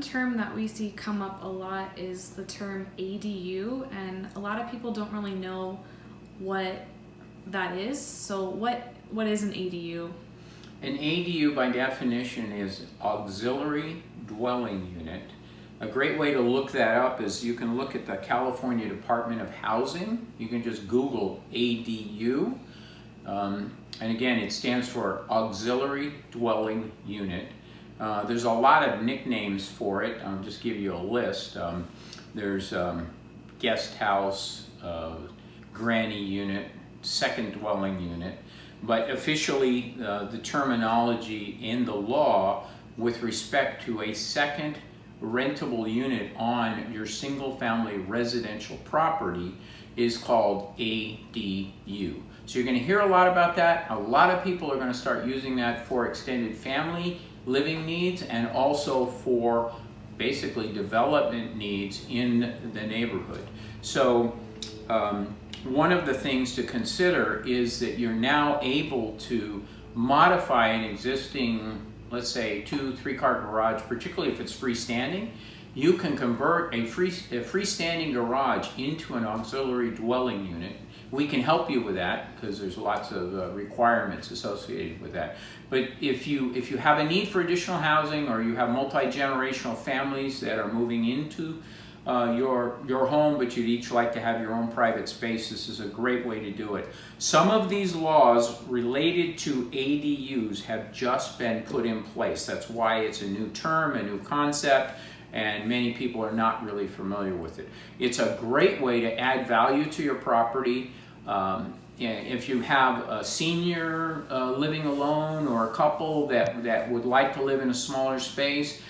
term that we see come up a lot is the term ADU, and a lot of people don't really know what that is. So what is an ADU? An ADU by definition is auxiliary dwelling unit. A great way to look that up is you can look at the California Department of Housing. You can just Google ADU. And again, it stands for auxiliary dwelling unit. There's a lot of nicknames for it. I'll just give you a list. There's guest house, granny unit, second dwelling unit. But officially, the terminology in the law with respect to a second rentable unit on your single-family residential property is called ADU. So you're going to hear a lot about that. A lot of people are going to start using that for extended family living needs and also for basically development needs in the neighborhood. So one of the things to consider is that you're now able to modify an existing, let's say, 2-3 car garage, particularly if it's freestanding. You can convert a freestanding garage into an auxiliary dwelling unit. We can help you with that because there's lots of requirements associated with that. But if you have a need for additional housing, or you have multi-generational families that are moving into your home, but you'd each like to have your own private space, this is a great way to do it. Some of these laws related to ADUs have just been put in place. That's why it's a new term, a new concept, and many people are not really familiar with it. It's a great way to add value to your property. If you have a senior living alone, or a couple that would like to live in a smaller space,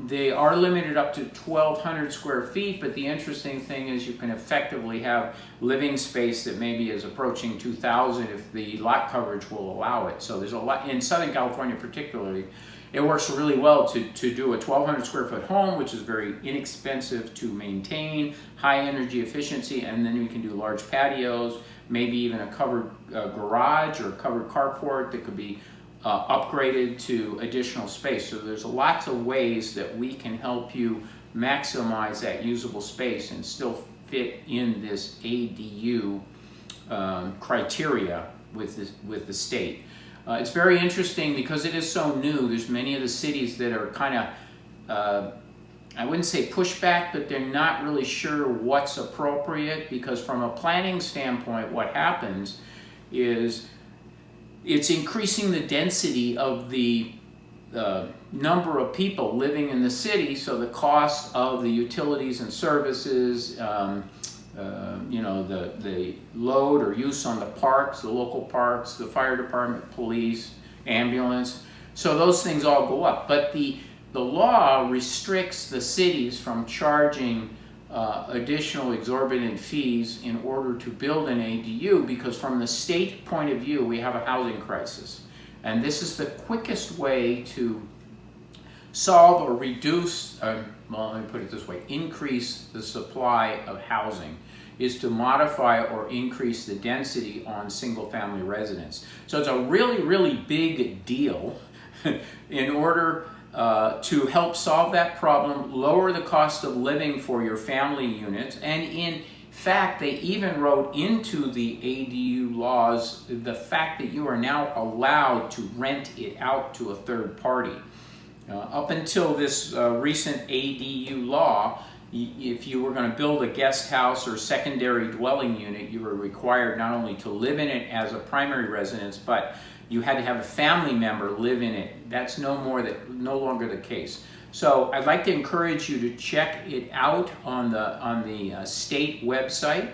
they are limited up to 1,200 square feet, but the interesting thing is you can effectively have living space that maybe is approaching 2,000 if the lot coverage will allow it. So there's a lot, in Southern California particularly, it works really well to do a 1,200 square foot home, which is very inexpensive to maintain, high energy efficiency, and then you can do large patios, maybe even a covered garage or a covered carport that could be upgraded to additional space. So there's lots of ways that we can help you maximize that usable space and still fit in this ADU criteria with the state. It's very interesting because it is so new. There's many of the cities that are kind of, I wouldn't say pushback, but they're not really sure what's appropriate, because from a planning standpoint, what happens is it's increasing the density of the number of people living in the city, so the cost of the utilities and services, you know, the load or use on the parks, the local parks, the fire department, police, ambulance. So those things all go up. But the law restricts the cities from charging additional exorbitant fees in order to build an ADU, because from the state point of view, we have a housing crisis. And this is the quickest way to solve or reduce, well, let me put it this way, increase the supply of housing, is to modify or increase the density on single-family residence. So it's a really, really big deal in order to help solve that problem, lower the cost of living for your family units, and in fact, they even wrote into the ADU laws the fact that you are now allowed to rent it out to a third party. Up until this recent ADU law, if you were going to build a guest house or secondary dwelling unit, you were required not only to live in it as a primary residence, but you had to have a family member live in it. That's no longer the case. So I'd like to encourage you to check it out on the state website.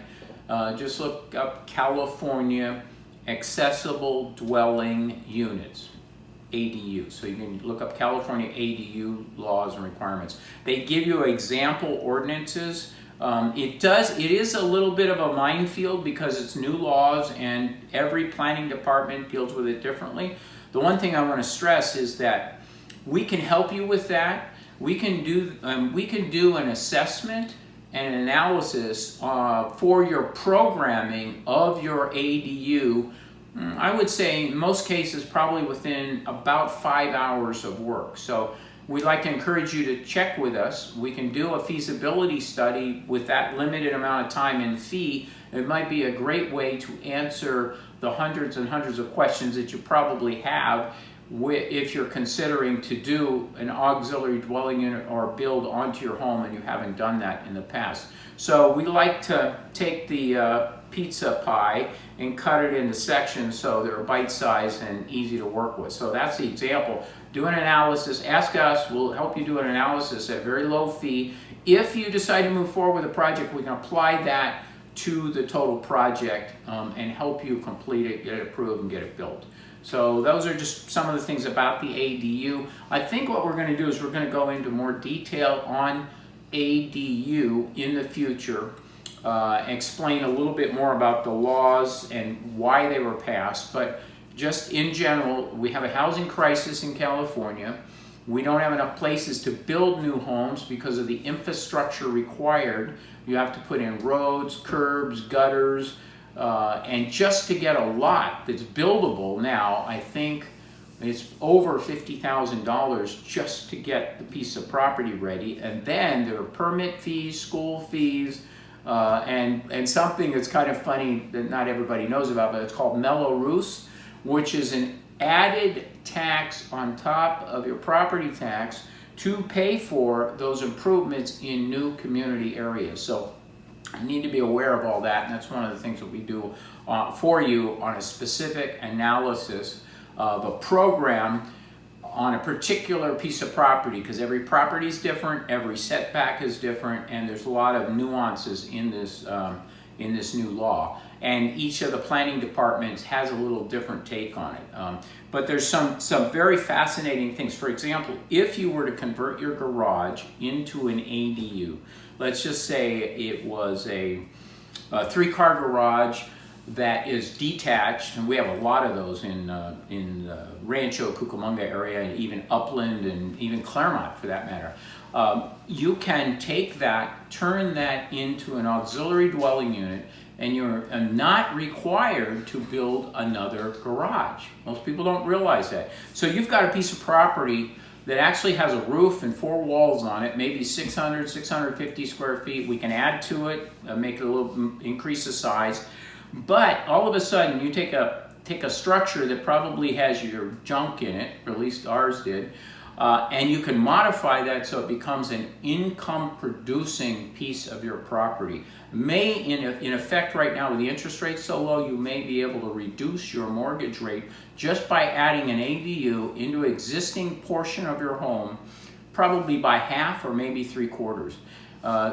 Just look up California Accessible Dwelling Units, ADU. So you can look up California ADU laws and requirements. They give you example ordinances. It is a little bit of a minefield because it's new laws and every planning department deals with it differently. The one thing I want to stress is that we can help you with that. We can do an assessment and an analysis for your programming of your ADU. I would say in most cases probably within about 5 hours of work. So we'd like to encourage you to check with us. We can do a feasibility study with that limited amount of time and fee. It might be a great way to answer the hundreds and hundreds of questions that you probably have if you're considering to do an auxiliary dwelling unit or build onto your home and you haven't done that in the past. So we like to take the pizza pie and cut it into sections so they're bite-sized and easy to work with. So that's the example. Do an analysis. Ask us. We'll help you do an analysis at very low fee. If you decide to move forward with a project, we can apply that to the total project and help you complete it, get it approved, and get it built. So those are just some of the things about the ADU. I think what we're going to do is we're going to go into more detail on ADU in the future, explain a little bit more about the laws and why they were passed. But just in general, we have a housing crisis in California. We don't have enough places to build new homes because of the infrastructure required. You have to put in roads, curbs, gutters, and just to get a lot that's buildable now, I think it's over $50,000 just to get the piece of property ready. And then there are permit fees, school fees, and something that's kind of funny that not everybody knows about, but it's called Mello-Roos, which is an added tax on top of your property tax to pay for those improvements in new community areas. So you need to be aware of all that, and that's one of the things that we do for you on a specific analysis of a program on a particular piece of property, because every property is different, every setback is different, and there's a lot of nuances in this new law. And each of the planning departments has a little different take on it. But there's some very fascinating things. For example, if you were to convert your garage into an ADU, let's just say it was a 3-car garage that is detached, and we have a lot of those in Rancho Cucamonga area, and even Upland, and even Claremont for that matter. You can take that, turn that into an auxiliary dwelling unit, and you're not required to build another garage. Most people don't realize that. So you've got a piece of property that actually has a roof and 4 walls on it, maybe 600, 650 square feet. We can add to it, make it a little, increase the size. But all of a sudden, you take a structure that probably has your junk in it, or at least ours did, and you can modify that so it becomes an income-producing piece of your property. In effect right now, with the interest rate so low, you may be able to reduce your mortgage rate just by adding an ADU into an existing portion of your home, probably by half or maybe 3/4.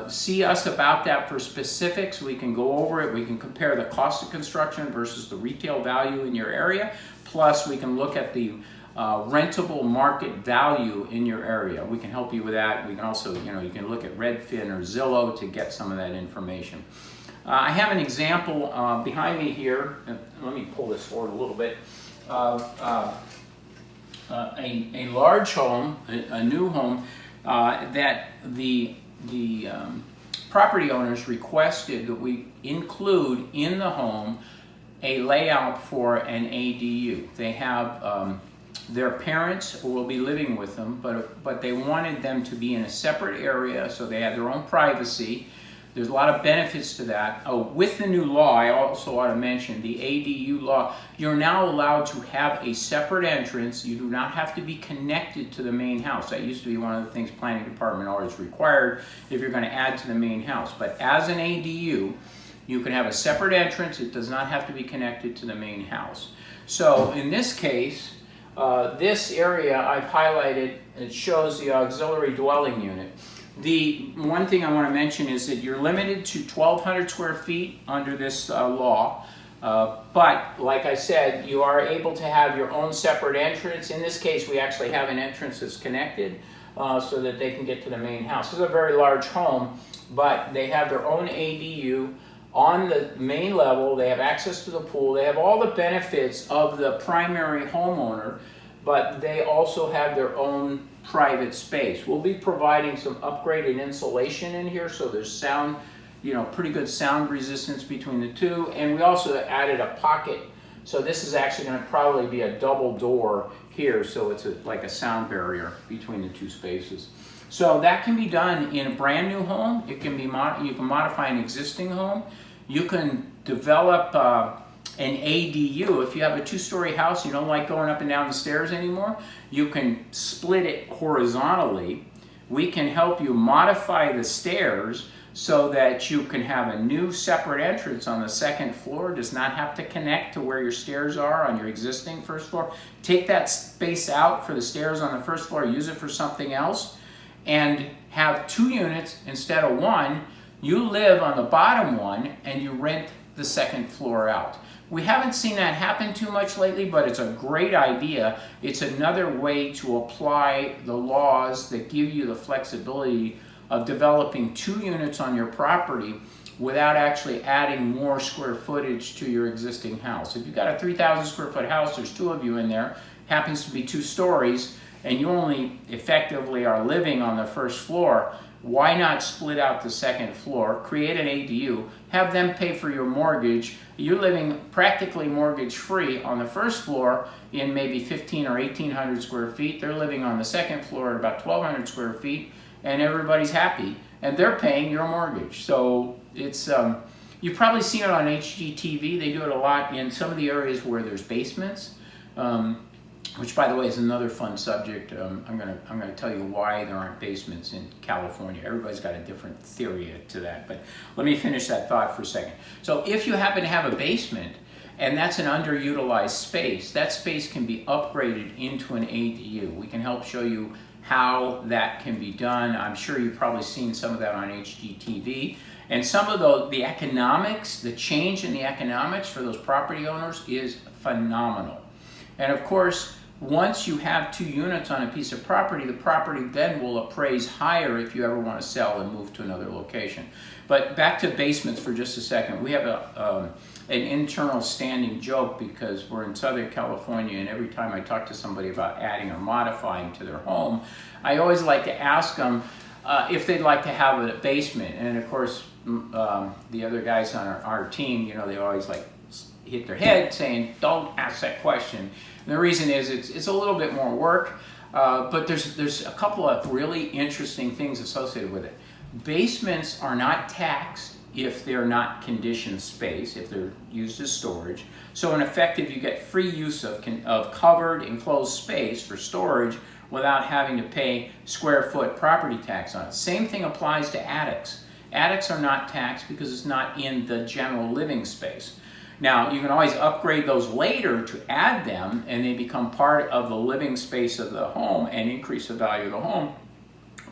See us about that for specifics. We can go over it. We can compare the cost of construction versus the retail value in your area. Plus, we can look at the rentable market value in your area. We can help you with that. We can also, you can look at Redfin or Zillow to get some of that information. I have an example behind me here. Let me pull this forward a little bit. Of a large home, a new home that the property owners requested that we include in the home a layout for an ADU. They have their parents will be living with them, but they wanted them to be in a separate area so they had their own privacy. There's a lot of benefits to that. Oh, with the new law, I also ought to mention the ADU law. You're now allowed to have a separate entrance. You do not have to be connected to the main house. That used to be one of the things planning department always required if you're going to add to the main house. But as an ADU, you can have a separate entrance. It does not have to be connected to the main house. So in this case, this area I've highlighted, it shows the auxiliary dwelling unit. The one thing I want to mention is that you're limited to 1,200 square feet under this law, but like I said, you are able to have your own separate entrance. In this case, we actually have an entrance that's connected so that they can get to the main house. This is a very large home, but they have their own ADU on the main level. They have access to the pool. They have all the benefits of the primary homeowner, but they also have their own private space. We'll be providing some upgraded insulation in here, so there's sound, pretty good sound resistance between the two. And we also added a pocket So this is actually going to probably be a double door here, so it's like a sound barrier between the two spaces. So that can be done in a brand new home. It can be you can modify an existing home. You can develop an ADU. If you have a 2-story house, you don't like going up and down the stairs anymore, you can split it horizontally. We can help you modify the stairs so that you can have a new separate entrance on the second floor. It does not have to connect to where your stairs are on your existing first floor. Take that space out for the stairs on the first floor, use it for something else, and have 2 units instead of 1. You live on the bottom one and you rent the second floor out. We haven't seen that happen too much lately, but it's a great idea. It's another way to apply the laws that give you the flexibility of developing 2 units on your property without actually adding more square footage to your existing house. If you've got a 3,000 square foot house, there's 2 of you in there, happens to be 2 stories, and you only effectively are living on the first floor, why not split out the second floor, create an ADU, have them pay for your mortgage. You're living practically mortgage free on the first floor in maybe 1,500 or 1,800 square feet. They're living on the second floor at about 1,200 square feet, and everybody's happy, and they're paying your mortgage. So it's you've probably seen it on HGTV. They do it a lot in some of the areas where there's basements, which, by the way, is another fun subject. I'm gonna tell you why there aren't basements in California. Everybody's got a different theory to that, but let me finish that thought for a second. So if you happen to have a basement and that's an underutilized space, that space can be upgraded into an ADU. We can help show you how that can be done. I'm sure you've probably seen some of that on HGTV. And some of the economics, the change in the economics for those property owners is phenomenal. And of course, once you have 2 units on a piece of property, the property then will appraise higher if you ever want to sell and move to another location. But back to basements for just a second. We have an internal standing joke because we're in Southern California, and every time I talk to somebody about adding or modifying to their home, I always like to ask them if they'd like to have a basement. And of course, the other guys on our team, you know, they always like hit their head saying, don't ask that question. And the reason is it's a little bit more work, but there's a couple of really interesting things associated with it. Basements are not taxed if they're not conditioned space, if they're used as storage. So in effect, if you get free use of covered enclosed space for storage without having to pay square foot property tax on it. Same thing applies to attics. Attics are not taxed because it's not in the general living space. Now, you can always upgrade those later to add them, and they become part of the living space of the home and increase the value of the home.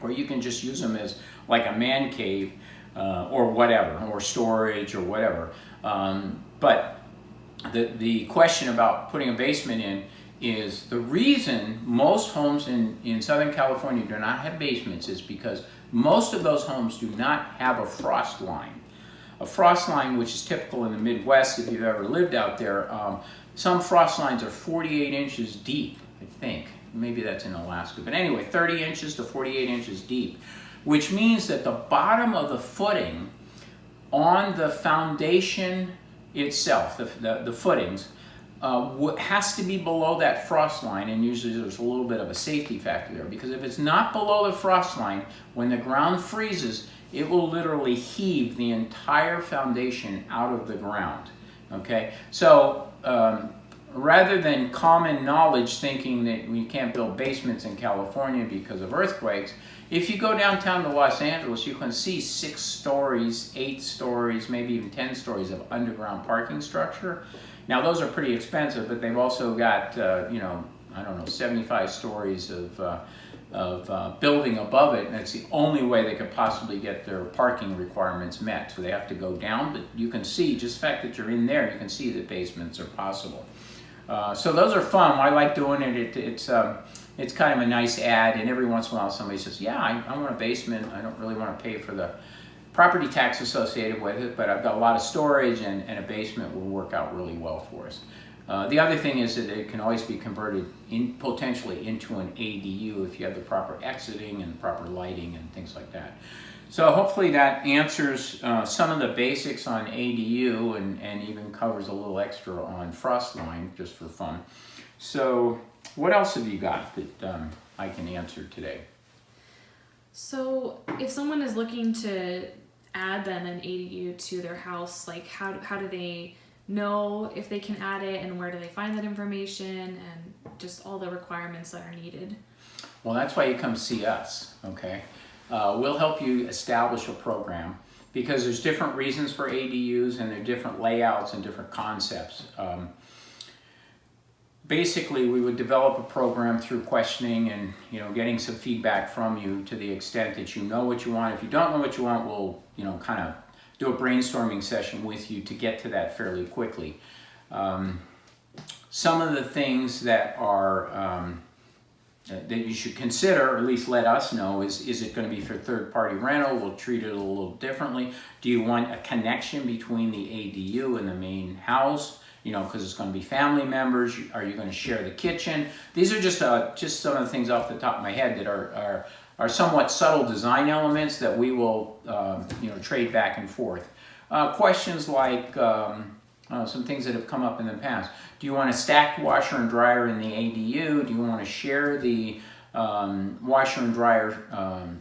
Or you can just use them as like a man cave or whatever, or storage or whatever. But the question about putting a basement in is the reason most homes in Southern California do not have basements is because most of those homes do not have a frost line. A frost line, which is typical in the Midwest if you've ever lived out there, some frost lines are 48 inches deep, I think. Maybe that's in Alaska. But anyway, 30 inches to 48 inches deep, which means that the bottom of the footing on the foundation itself, the footings, has to be below that frost line, and usually there's a little bit of a safety factor there, because if it's not below the frost line, when the ground freezes, it will literally heave the entire foundation out of the ground, okay? So rather than common knowledge thinking that we can't build basements in California because of earthquakes, if you go downtown to Los Angeles, you can see 6 stories, 8 stories, maybe even 10 stories of underground parking structure. Now those are pretty expensive, but they've also got, you know, I don't know, 75 stories of building above it, and it's the only way they could possibly get their parking requirements met. So they have to go down, but you can see, just the fact that you're in there, you can see that basements are possible. So those are fun. I like doing it. It's kind of a nice ad, and every once in a while somebody says, yeah, I want a basement. I don't really want to pay for the property tax associated with it, but I've got a lot of storage, and a basement will work out really well for us. The other thing is that it can always be converted potentially into an ADU if you have the proper exiting and proper lighting and things like that. So hopefully that answers some of the basics on ADU and even covers a little extra on frost line just for fun. So what else have you got that I can answer today? So if someone is looking to add then an ADU to their house, like how do they know if they can add it, and where do they find that information, and just all the requirements that are needed? Well, that's why you come see us, okay? We'll help you establish a program, because there's different reasons for ADUs and there are different layouts and different concepts. Basically, we would develop a program through questioning and getting some feedback from you to the extent that you know what you want. If you don't know what you want, we'll kind of do a brainstorming session with you to get to that fairly quickly. Some of the things that are that you should consider, or at least let us know, is it going to be for third-party rental? We'll treat it a little differently. Do you want a connection between the ADU and the main house? Because it's going to be family members. Are you going to share the kitchen? These are just some of the things off the top of my head that are somewhat subtle design elements that we will trade back and forth. Questions like some things that have come up in the past. Do you want a stacked washer and dryer in the ADU? Do you want to share the washer and dryer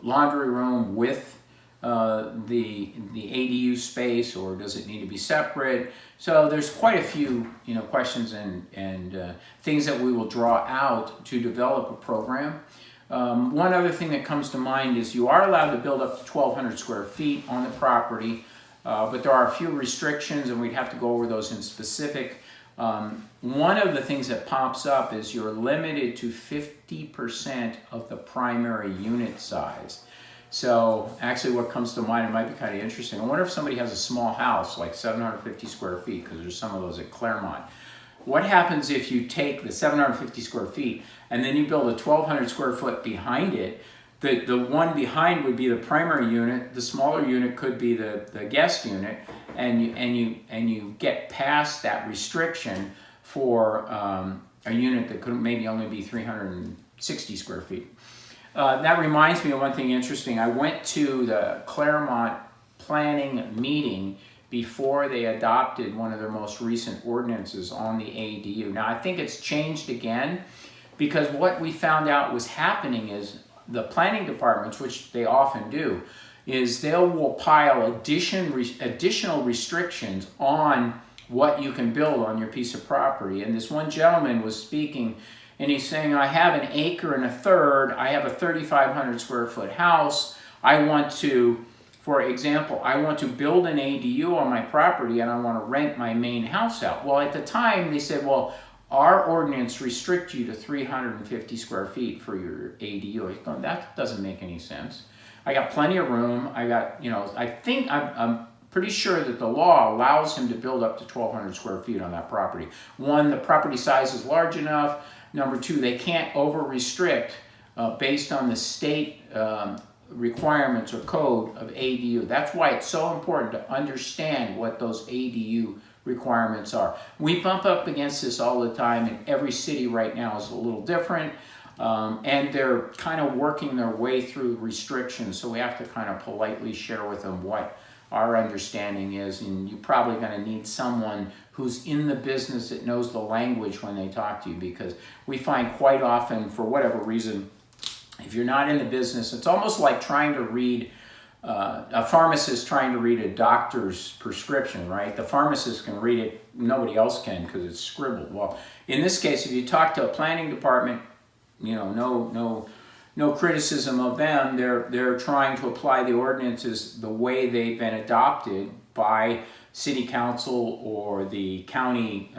laundry room with the ADU space, or does it need to be separate? So there's quite a few questions and things that we will draw out to develop a program. One other thing that comes to mind is you are allowed to build up to 1,200 square feet on the property, but there are a few restrictions, and we'd have to go over those in specific. One of the things that pops up is you're limited to 50% of the primary unit size. So actually what comes to mind, it might be kind of interesting. I wonder if somebody has a small house, like 750 square feet, because there's some of those at Claremont. What happens if you take the 750 square feet and then you build a 1,200 square foot behind it? The one behind would be the primary unit. The smaller unit could be the guest unit, and you get past that restriction for a unit that could maybe only be 360 square feet. That reminds me of one thing interesting. I went to the Claremont planning meeting before they adopted one of their most recent ordinances on the ADU. Now, I think it's changed again, because what we found out was happening is the planning departments, which they often do, is they will pile additional restrictions on what you can build on your piece of property. And this one gentleman was speaking, and he's saying, I have 1 acre and a third, I have a 3,500 square foot house, I want to, for example, I want to build an ADU on my property and I want to rent my main house out. Well, at the time they said, well, our ordinance restricts you to 350 square feet for your ADU. Going, that doesn't make any sense. I got plenty of room. I got, I think I'm pretty sure that the law allows him to build up to 1,200 square feet on that property. One, the property size is large enough. Number two, they can't over-restrict based on the state requirements or code of ADU. That's why it's so important to understand what those ADU requirements are. We bump up against this all the time, and every city right now is a little different, and they're kind of working their way through restrictions, so we have to kind of politely share with them what our understanding is, and you're probably going to need someone who's in the business that knows the language when they talk to you, because we find quite often, for whatever reason, if you're not in the business, it's almost like trying to read, a pharmacist trying to read a doctor's prescription, right? The pharmacist can read it, nobody else can because it's scribbled. Well, in this case, if you talk to a planning department, no criticism of them. They're trying to apply the ordinances the way they've been adopted by city council or the county,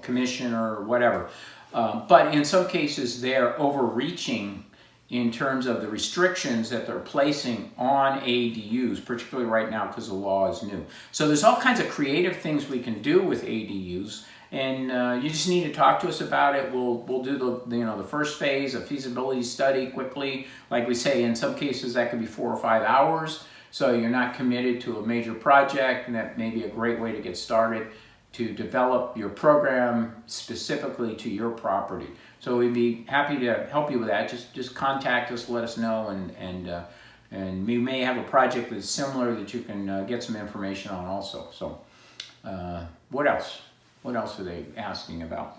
commission or whatever. But in some cases, they're overreaching in terms of the restrictions that they're placing on ADUs, particularly right now because the law is new. So there's all kinds of creative things we can do with ADUs, and you just need to talk to us about it. We'll do the first phase, a feasibility study quickly. Like we say, in some cases that could be 4 or 5 hours, so you're not committed to a major project, and that may be a great way to get started to develop your program specifically to your property. So we'd be happy to help you with that. Just contact us, let us know, and And we may have a project that's similar that you can get some information on also. So what else? What else are they asking about?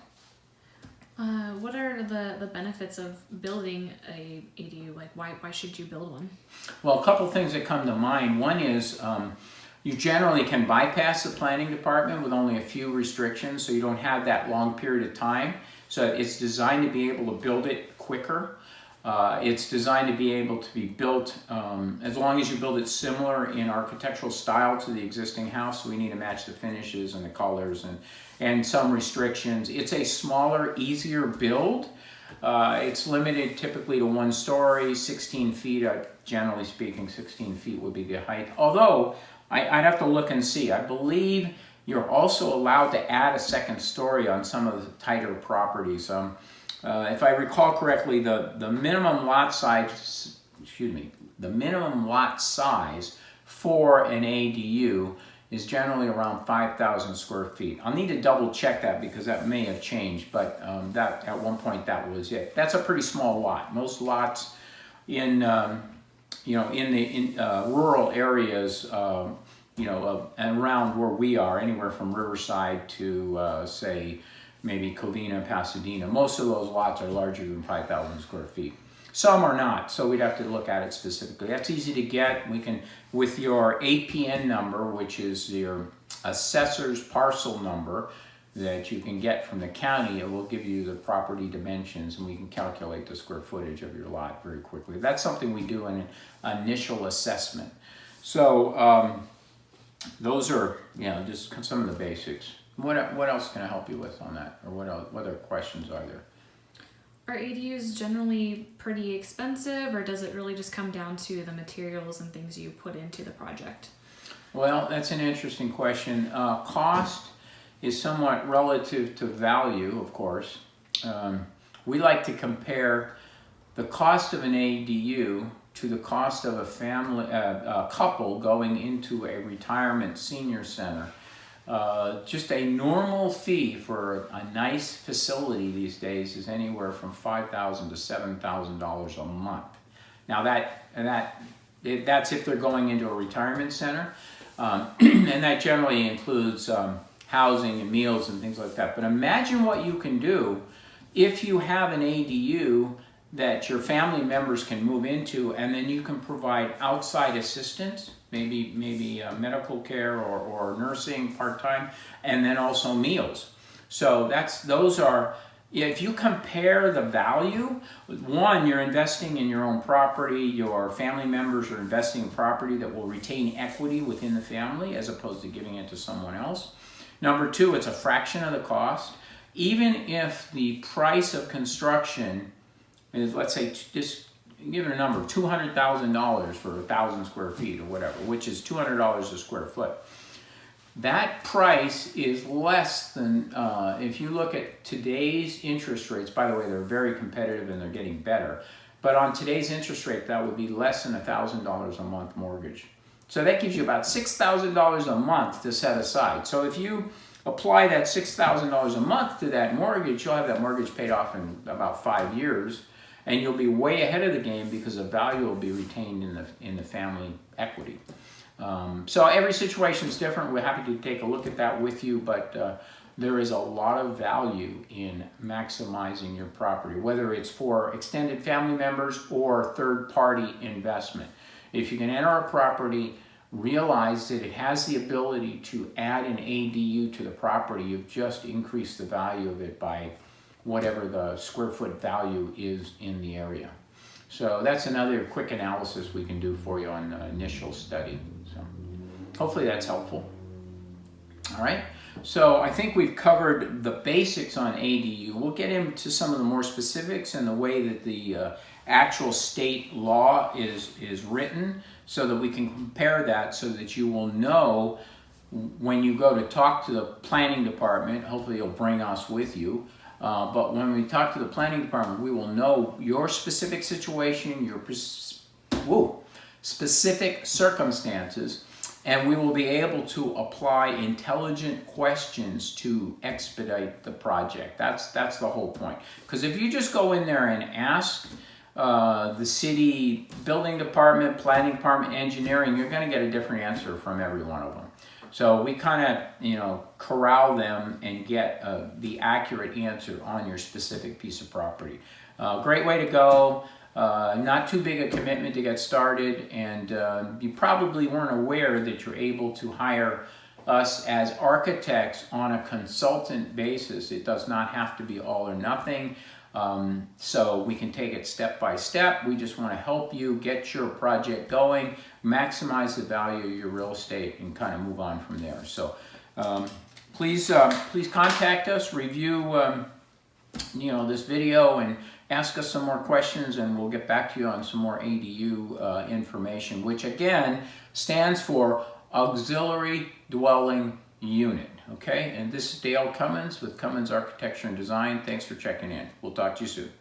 What are the benefits of building a ADU? Like, why should you build one? Well, a couple things that come to mind. One is you generally can bypass the planning department with only a few restrictions, so you don't have that long period of time. So it's designed to be able to build it quicker. It's designed to be able to be built as long as you build it similar in architectural style to the existing house. We need to match the finishes and the colors and some restrictions. It's a smaller, easier build. It's limited typically to 1 story, 16 feet. Generally speaking, 16 feet would be the height. Although, I'd have to look and see. I believe you're also allowed to add a 2nd story on some of the tighter properties. If I recall correctly, the minimum lot size, the minimum lot size for an ADU is generally around 5,000 square feet. I'll need to double check that because that may have changed, but that at one point that was it. That's a pretty small lot. Most lots in rural areas, around where we are, anywhere from Riverside to say maybe Covina, Pasadena, most of those lots are larger than 5,000 square feet. Some are not, so we'd have to look at it specifically. That's easy to get. We can, with your APN number, which is your assessor's parcel number that you can get from the county, it will give you the property dimensions and we can calculate the square footage of your lot very quickly. That's something we do in an initial assessment. So those are, just some of the basics. What else can I help you with on that? Or what other questions are there? Are ADUs generally pretty expensive, or does it really just come down to the materials and things you put into the project? Well, that's an interesting question. Cost is somewhat relative to value, of course. We like to compare the cost of an ADU to the cost of a couple going into a retirement senior center. Just a normal fee for a nice facility these days is anywhere from $5,000 to $7,000 a month. Now that's if they're going into a retirement center, and that generally includes housing and meals and things like that. But imagine what you can do if you have an ADU that your family members can move into, and then you can provide outside assistance, maybe medical care or nursing part-time, and then also meals. So those are, if you compare the value, one, you're investing in your own property, your family members are investing in property that will retain equity within the family as opposed to giving it to someone else. Number two, it's a fraction of the cost. Even if the price of construction is, let's say, just give it a number, $200,000 for 1,000 square feet or whatever, which is $200 a square foot. That price is less than, if you look at today's interest rates, by the way, they're very competitive and they're getting better, but on today's interest rate, that would be less than $1,000 a month mortgage. So that gives you about $6,000 a month to set aside. So if you apply that $6,000 a month to that mortgage, you'll have that mortgage paid off in about 5 years, and you'll be way ahead of the game because the value will be retained in the family equity. So every situation is different. We're happy to take a look at that with you, but there is a lot of value in maximizing your property, whether it's for extended family members or third-party investment. If you can enter a property, realize that it has the ability to add an ADU to the property, you've just increased the value of it by whatever the square foot value is in the area. So that's another quick analysis we can do for you on the initial study. So hopefully that's helpful. All right, so I think we've covered the basics on ADU. We'll get into some of the more specifics and the way that the actual state law is written so that we can compare that so that you will know when you go to talk to the planning department. Hopefully you'll bring us with you. But when we talk to the planning department, we will know your specific situation, your specific circumstances, and we will be able to apply intelligent questions to expedite the project. That's the whole point. Because if you just go in there and ask the city building department, planning department, engineering, you're going to get a different answer from every one of them. So we kind of, corral them and get the accurate answer on your specific piece of property. Great way to go. Not too big a commitment to get started, and you probably weren't aware that you're able to hire us as architects on a consultant basis. It does not have to be all or nothing. So we can take it step by step. We just want to help you get your project going, maximize the value of your real estate, and kind of move on from there. So please contact us, review this video, and ask us some more questions, and we'll get back to you on some more ADU information, which again stands for Auxiliary Dwelling Unit. Okay, and this is Dale Cummins with Cummins Architecture and Design. Thanks for checking in. We'll talk to you soon.